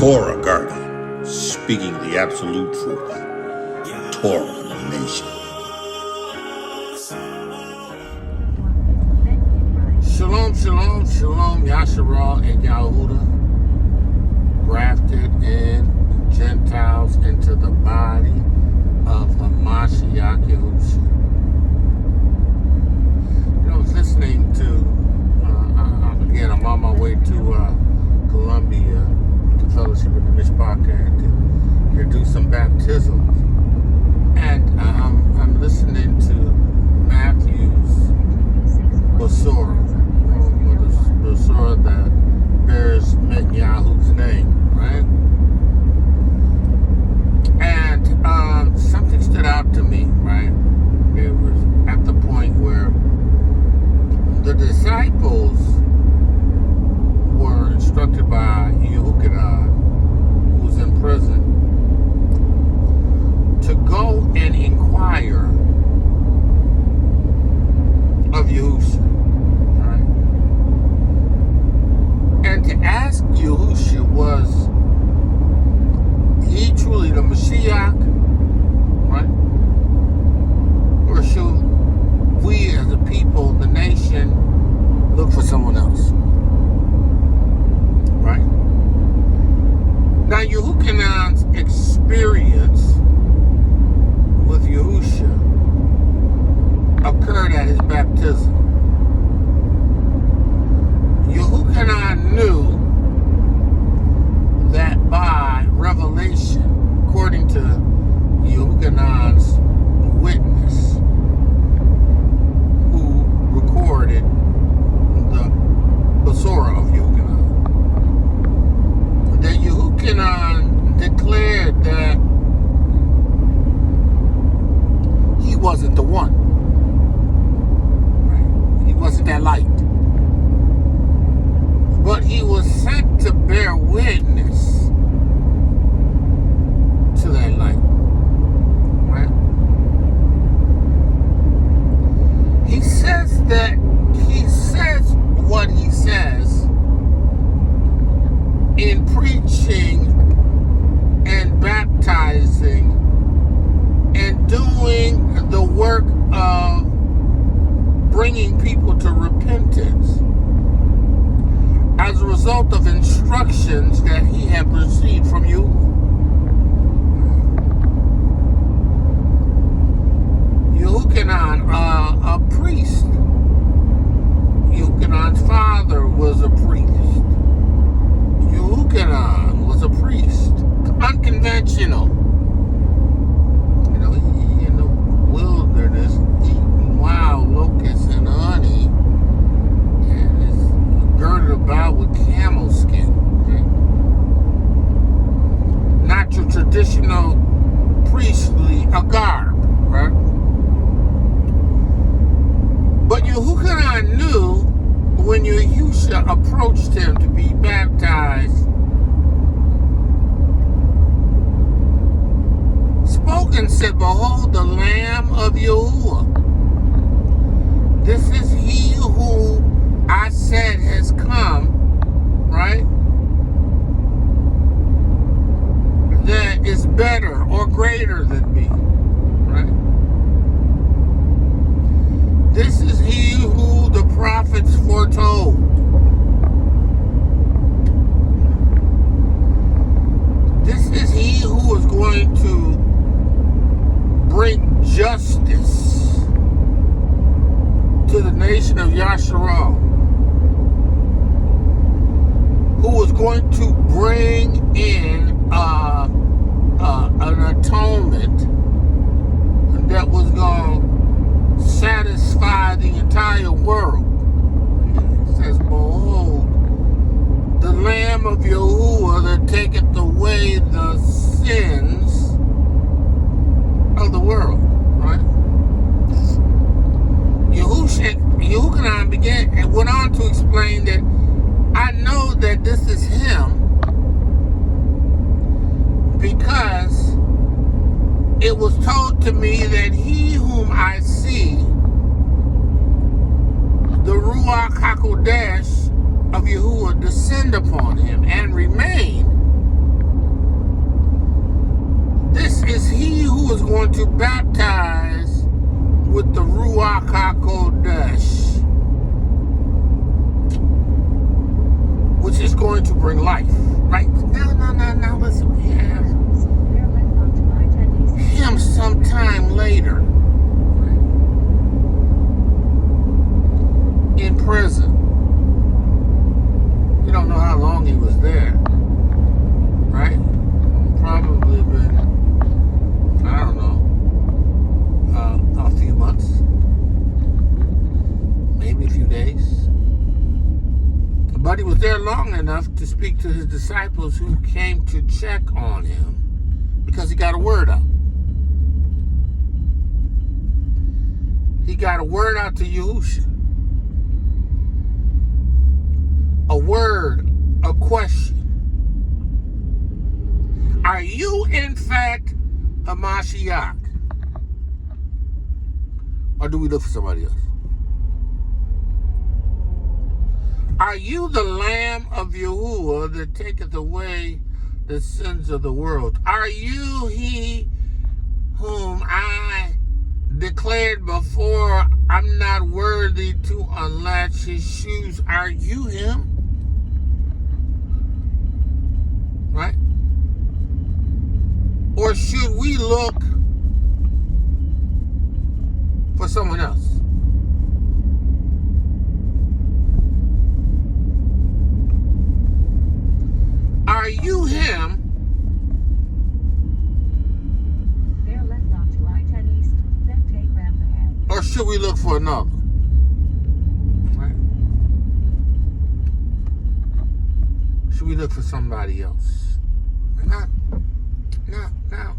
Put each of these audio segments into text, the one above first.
Torah guardian, speaking the absolute truth. Torah nation. Shalom, shalom, shalom, Yahusha and Yahuda, grafted in Gentiles into the body of Mashiach Yahusha. You know, I was listening to, again, I'm on my way to Columbia to fellowship with the Mishpach and to do some baptisms. And I'm listening to Matthew's Besorah, the Besorah that bears Yahu's name, right? And something stood out to me, right? It was at the point where the disciples were instructed by Yahuchanon, who was in prison, to go and inquire of Yahusha, right? And to ask Yahusha, was he truly the Mashiach, right? Or should we as a people, the nation, look for someone else, right? Now, Yahuchanon's experience with Yahusha occurred at his baptism. Yahuchanon knew that by revelation, according to Yahuchanon's witness, who recorded the Besorah of Yahuchanon, that Yahuchanon declared that he wasn't the one. Right? He wasn't that light. But he was sent to bear witness to that light. Right? He says what he says in preaching and baptizing and doing the work of bringing people to repentance as a result of instructions that he had received from you. Yahuchanon, a priest. Yahuchanon's father was a priest. Yahuchanon was a priest. Unconventional. You know, he in the wilderness eating wild locusts and honey, and is girded about with camel skin. Okay? Not your traditional priestly garb, right? But Yahuchanan knew when Yahusha approached him to be baptized, spoke and said, "Behold the Lamb of Yahuwah. This is he who I said has come," right? "That is better or greater than me," right? This is he who the prophets foretold. This is he who is going to bring justice to the nation of Yahusha, who was going to bring in an atonement that was going to satisfy the entire world. It says, "Behold, the Lamb of Yahuwah that taketh away the sins of the world," right? Yahuchanan began and went on to explain that I know that this is him because it was told to me that he whom I see, the Ruach HaKodesh of Yahuwah descend upon him and remain. This is he who is going to baptize with the Ruach HaKodesh, which is going to bring life. Right? Now, listen, we have him sometime later in prison. We don't know how long he was there, right? Probably been, I don't know, a few months, maybe a few days. But he was there long enough to speak to his disciples who came to check on him because he got a word out. He got a word out to Yahusha. A word, a question. Are you in fact a Mashiach? Or do we look for somebody else? Are you the Lamb of Yahuwah that taketh away the sins of the world? Are you he whom I declared before, I'm not worthy to unlatch his shoes? Are you him? Right? Or should we look for someone else? Are you him? Bear left onto I-10 East, then take ramp ahead. Or should we look for another? Right? Should we look for somebody else? Now.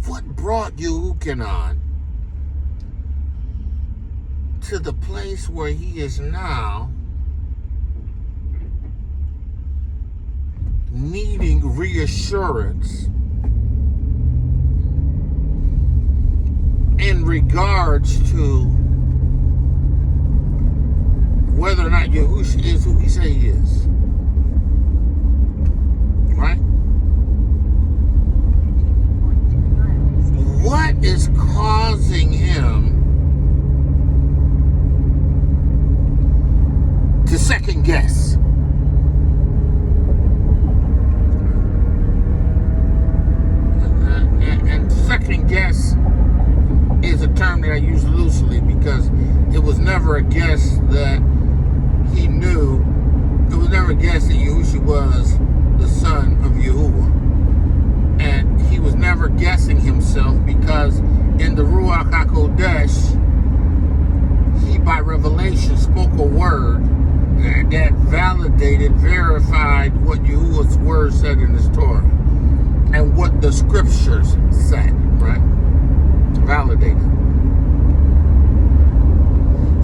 What brought Yahuchanon to the place where he is now, needing reassurance in regards to whether or not Yahusha is who he say he is? Right? What is causing him to second guess? And second guess is a term that I use loosely because it was never a guess that he knew. It was never a guess that Yahusha was the son of Yahuwah. And he was never guessing himself because in the Ruach HaKodesh, he by revelation spoke a word that validated, verified what Yahuwah's word said in his Torah and what the scriptures said, right? Validated.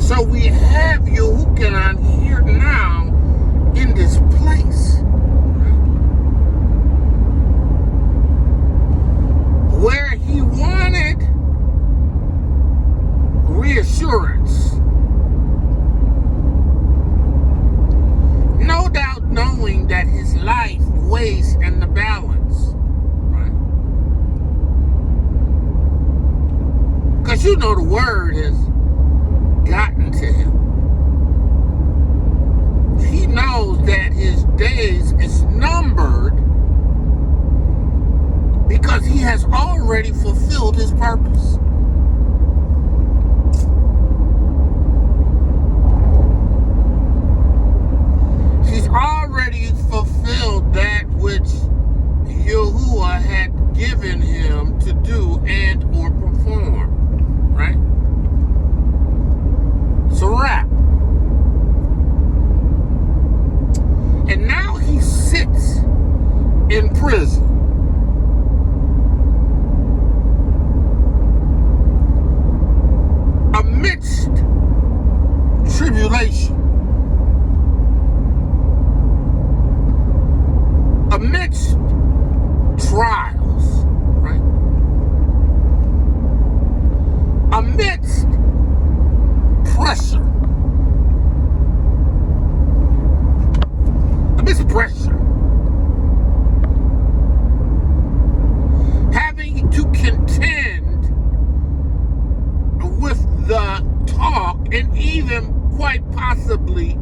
So we have Yahuchanon here now in this place, where he wanted reassurance. No doubt knowing that his life weighs in the balance. Right? Because you know the word has gotten to him. He knows that his days is numbered because he has already fulfilled his purpose. He's already fulfilled that which Yahuwah had given him to do and or perform. Right? It's a wrap. And now he sits in prison. Amidst tribulation, amidst trials, right? Amidst pressure, possibly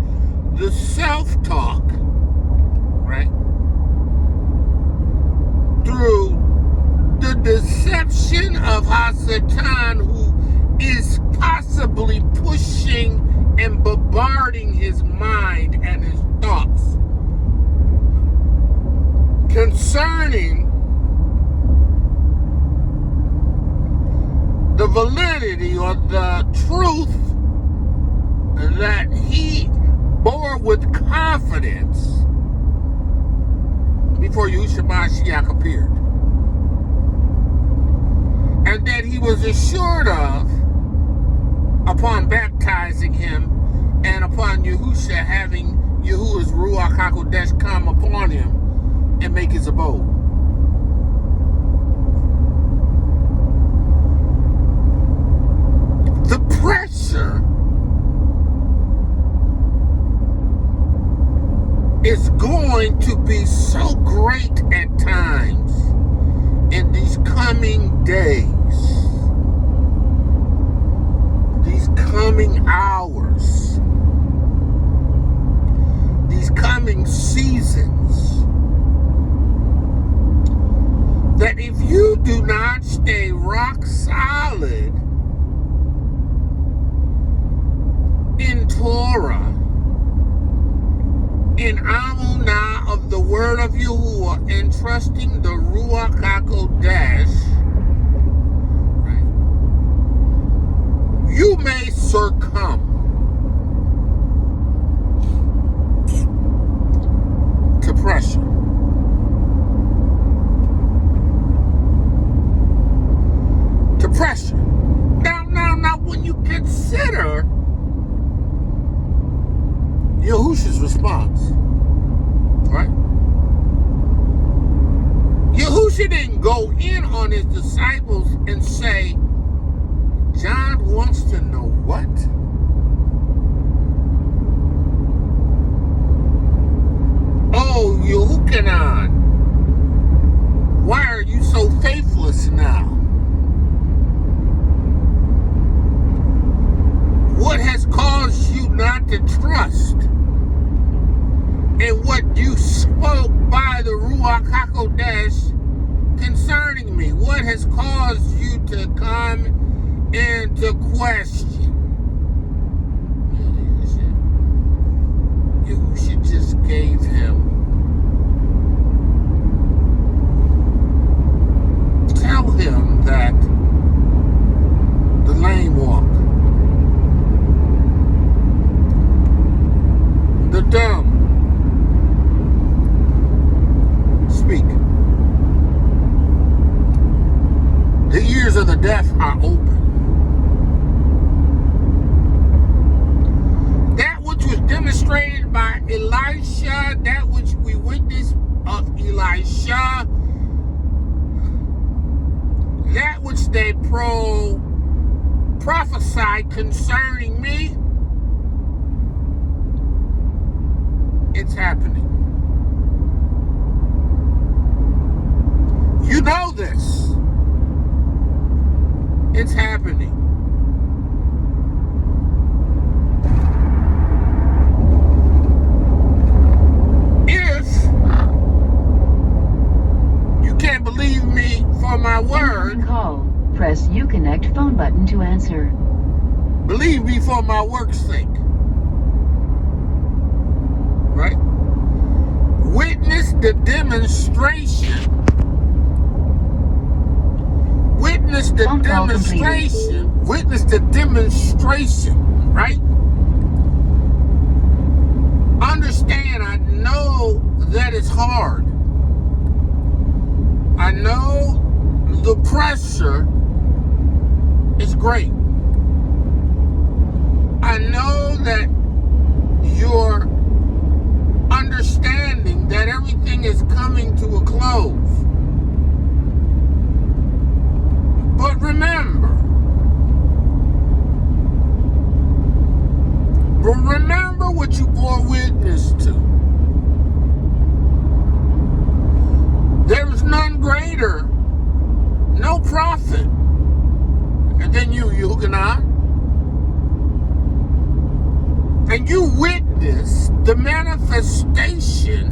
the self-talk, right? Through the deception of Hasatan, who is possibly pushing and bombarding his mind and his thoughts concerning the validity or the truth that he bore with confidence before Yahushua Mashiach appeared, and that he was assured of upon baptizing him and upon Yahusha having Yahuwah's Ruach HaKodesh come upon him and make his abode. The pressure is going to be so great at times in these coming days, these coming hours, these coming seasons, that if you do not stay rock solid in Torah, in Amunah of the word of Yahuwah, and trusting the Ruach HaKodesh, right, you may succumb to pressure. To pressure. Now, when you consider Yahusha's response, right? Yahusha didn't go in on his disciples and say, John wants to know what? Oh, Yahuchanon, why are you so faithless now? What has caused you not to trust in what you spoke by the Ruach HaKodesh concerning me? What has caused you to come into question? Yahushua just gave him, tell him that the lame walk, the dumb speak, the ears of the deaf are open. That which was demonstrated by Elisha, that which we witnessed of Elisha, that which they prophesied concerning me, it's happening. You know this. It's happening. If you can't believe me for my word, call. Press Uconnect phone button to answer. believe me for my work's sake. Right? Witness the demonstration. Witness the demonstration. Witness the demonstration, right? Understand, I know that it's hard. I know the pressure is great. I know that you're understanding that everything is coming to a close. But remember what you bore witness to. There is none greater, no prophet, than you, Yahuchanon. you witness the manifestation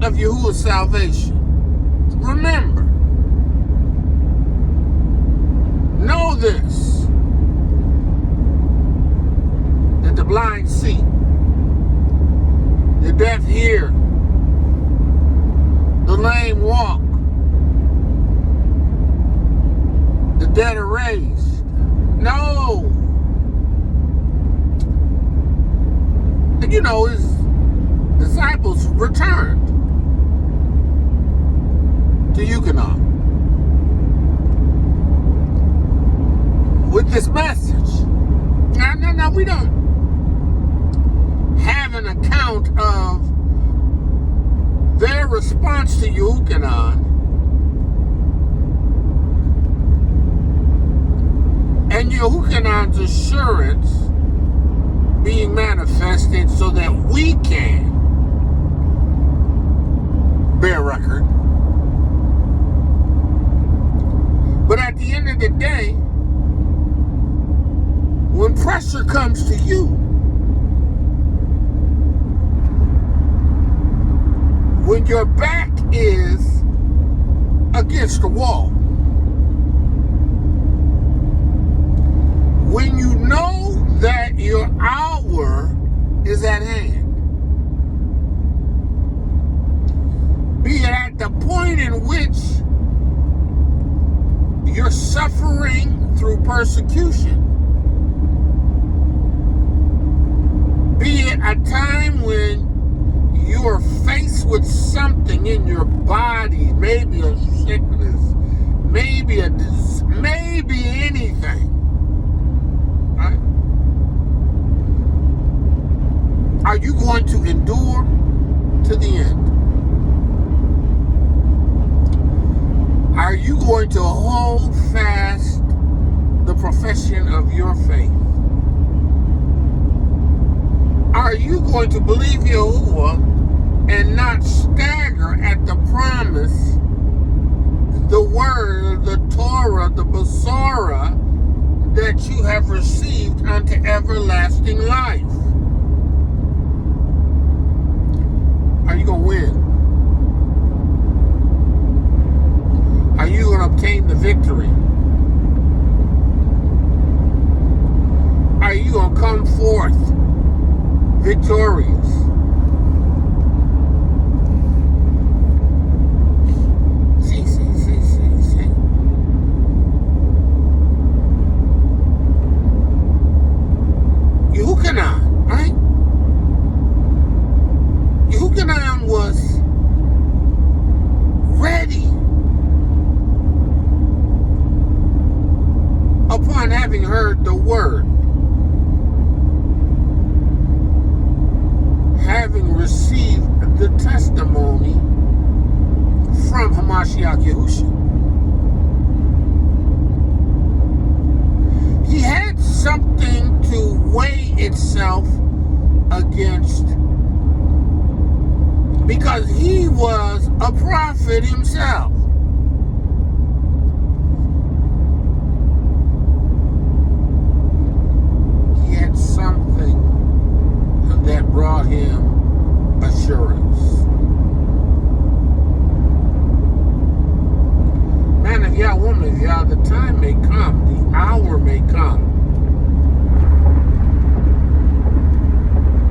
of Yahuwah's salvation, remember, know this, that the blind see, the deaf hear, the lame walk, the dead are raised. No. And you know, his disciples returned to Yahuchanon with this message. Now, we don't have an account of their response to Yahuchanon and Yahuchanon's assurance being manifested so that we can bear record. But at the end of the day, when pressure comes to you, when your back is against the wall, when you know that your hour is at hand, be it at the point in which you're suffering through persecution, be it a time when you're faced with something in your body, maybe a sickness, maybe a disease, maybe anything, right? Are you going to endure to the end? Are you going to hold fast the profession of your faith? Are you going to believe Yahuwah and not stagger at the promise, the word, the Torah, the Besorah that you have received unto everlasting life? Are you going to win? Are you going to obtain the victory? Are you going to come forth victorious? See. Yahuchanon, right? Yahuchanon was ready upon having heard the word, having received the testimony from Mashiach Yahusha. He had something to weigh itself against, because he was a prophet himself. He had something that brought him assurance. Man of Yah, woman of Yah, the time may come, the hour may come.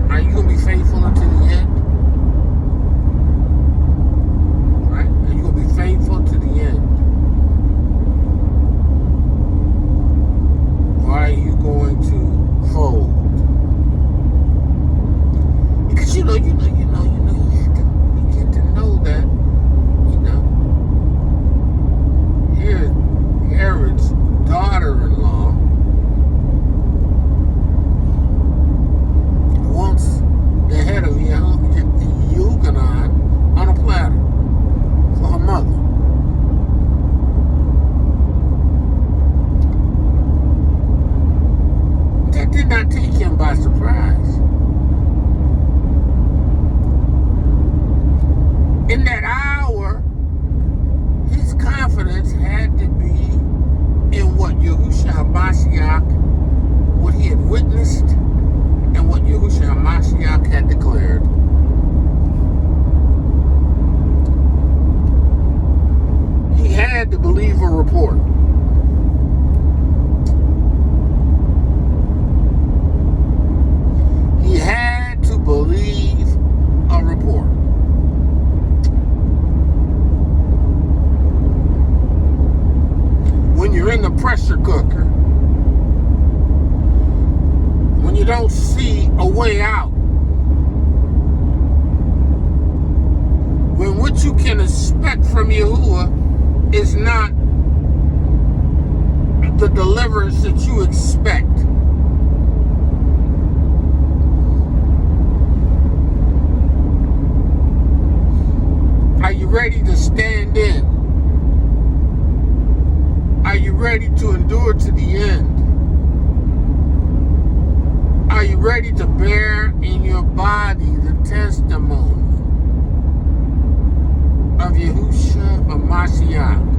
Are you going to be faithful until the end? Right? Are you going to be faithful to the end? Or are you going to fold? Because you get to know that, here's Herod's daughter-in-law wants the head of Yahuchanon on a platter for her mother. That did not take him by surprise. In that had declared. He had to believe a report. He had to believe a report. When you're in the pressure cooker, when you don't see a way out, when what you can expect from Yahuwah is not the deliverance that you expect. Are you ready to stand in? Are you ready to endure to the end? Are you ready to bear in your body the testimony of Yahusha of Mashiach?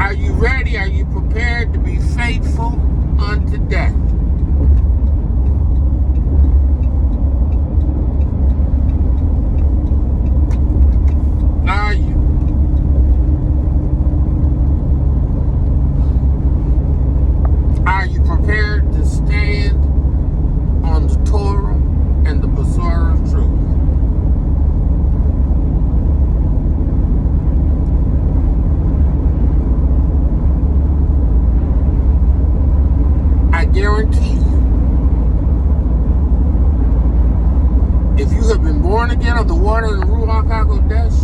Are you ready? Are you prepared to be faithful unto death? Are you? Are you prepared to stand on the Torah and the Besorah of truth? I guarantee you, if you have been born again of the water and the Ruach HaKodesh,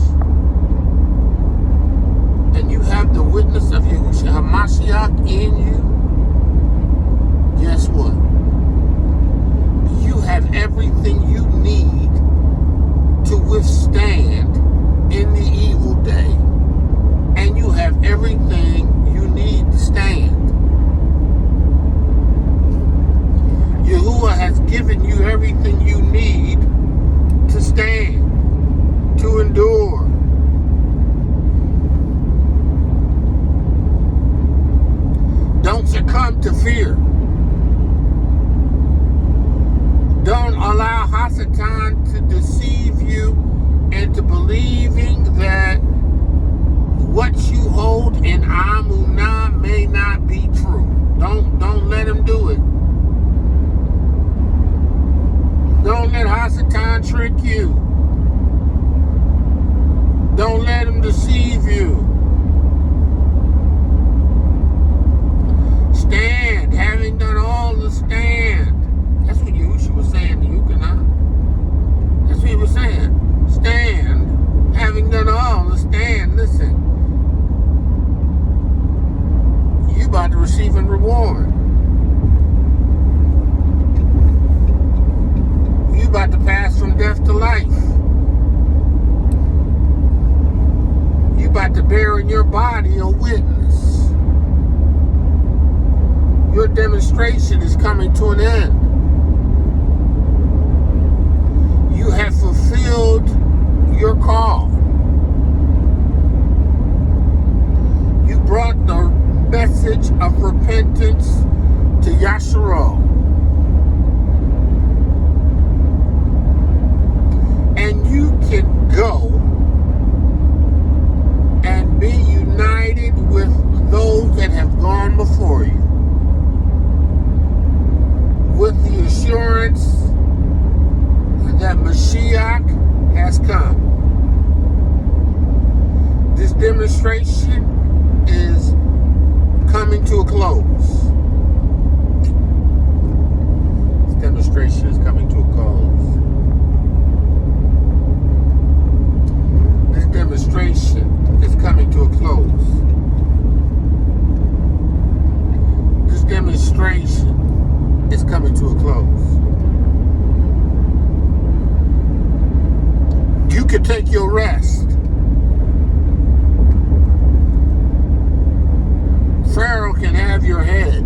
and you have the witness of Yahushua HaMashiach in you, guess what? You have everything you need to withstand in the evil day, and you have everything you need to stand. Yahuwah has given you everything you need to stand, to endure. Don't succumb to fear. Don't allow Hasatan to deceive you into believing that what you hold in Amunah may not be true. Don't let him do it. Don't let Hasatan trick you. Don't let him deceive you. Stand, having done all to stand. That's what Yahusha was saying to Yahuchanon. That's what he was saying. Stand, having done all to stand. Listen, you about to receive a reward. You about to pass from death to life. You about to bear in your body a witness. Your demonstration is coming to an end. You have fulfilled your call. You brought the message of repentance to Yahusha. And you can go and be united with those that have gone before you, with the assurance that Mashiach has come. This demonstration is coming to a close. This demonstration is coming to a close. This demonstration is coming to a close. This demonstration is coming to a close. You can take your rest. Pharaoh can have your head.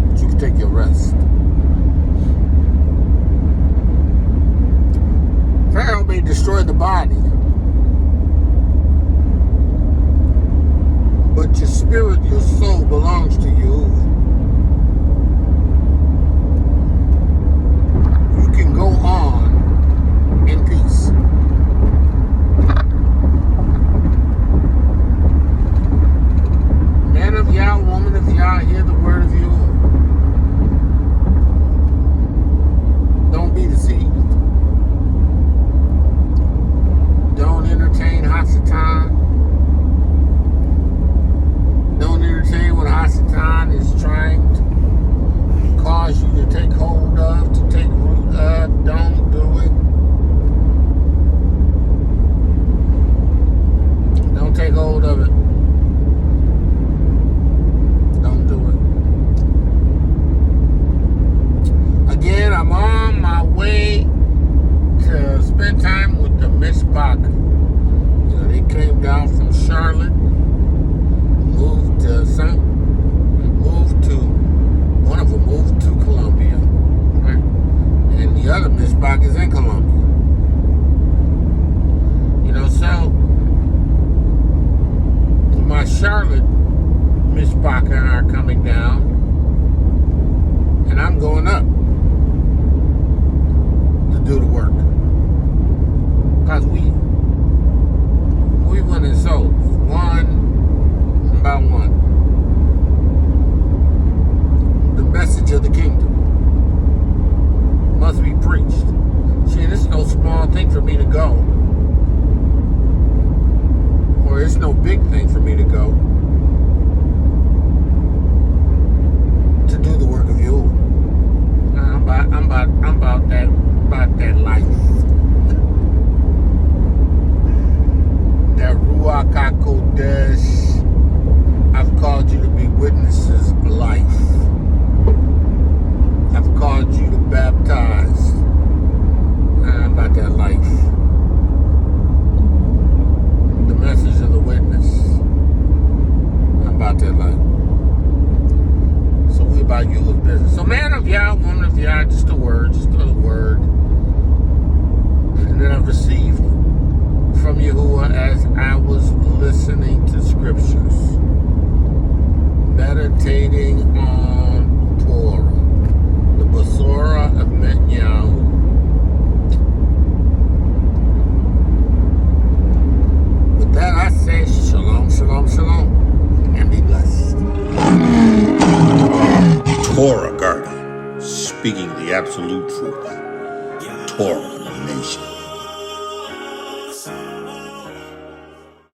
But you can take your rest. Pharaoh may destroy the body, but your spirit, your soul belongs to you. of Yah hear the word of you. Don't be deceived. Don't entertain Hasatan. Don't entertain what Hasatan is trying to cause you to take hold of, to take root of. Don't do it. Don't take hold of it. Don't do it. Again, I'm on my way to spend time with the Mishpach. They came down from Charlotte, moved to one of them moved to Columbia, right? And the other Mishpach is in Columbia. So my Charlotte Mishpach are coming down, and I'm going up to do the work. Because we winning souls, one by one. The message of the kingdom must be preached. See, this is no small thing for me to go. Or it's no big thing for me to go to do the work of Yahuwah. I'm about that life. That Ruach HaKodesh. I've called you to be witnesses of life. I've called you to baptize. I'm about that life. The message of the witness. I'm about that life. So we about you with business. So man of Yah, woman of Yah, just a word, And then I've received from Yahuwah as I was listening to scriptures, meditating on Torah, the Besorah of MATTITHYAHU. With that, I say shalom, shalom, shalom, and be blessed. Torah Garden, speaking the absolute truth. Torah Nation.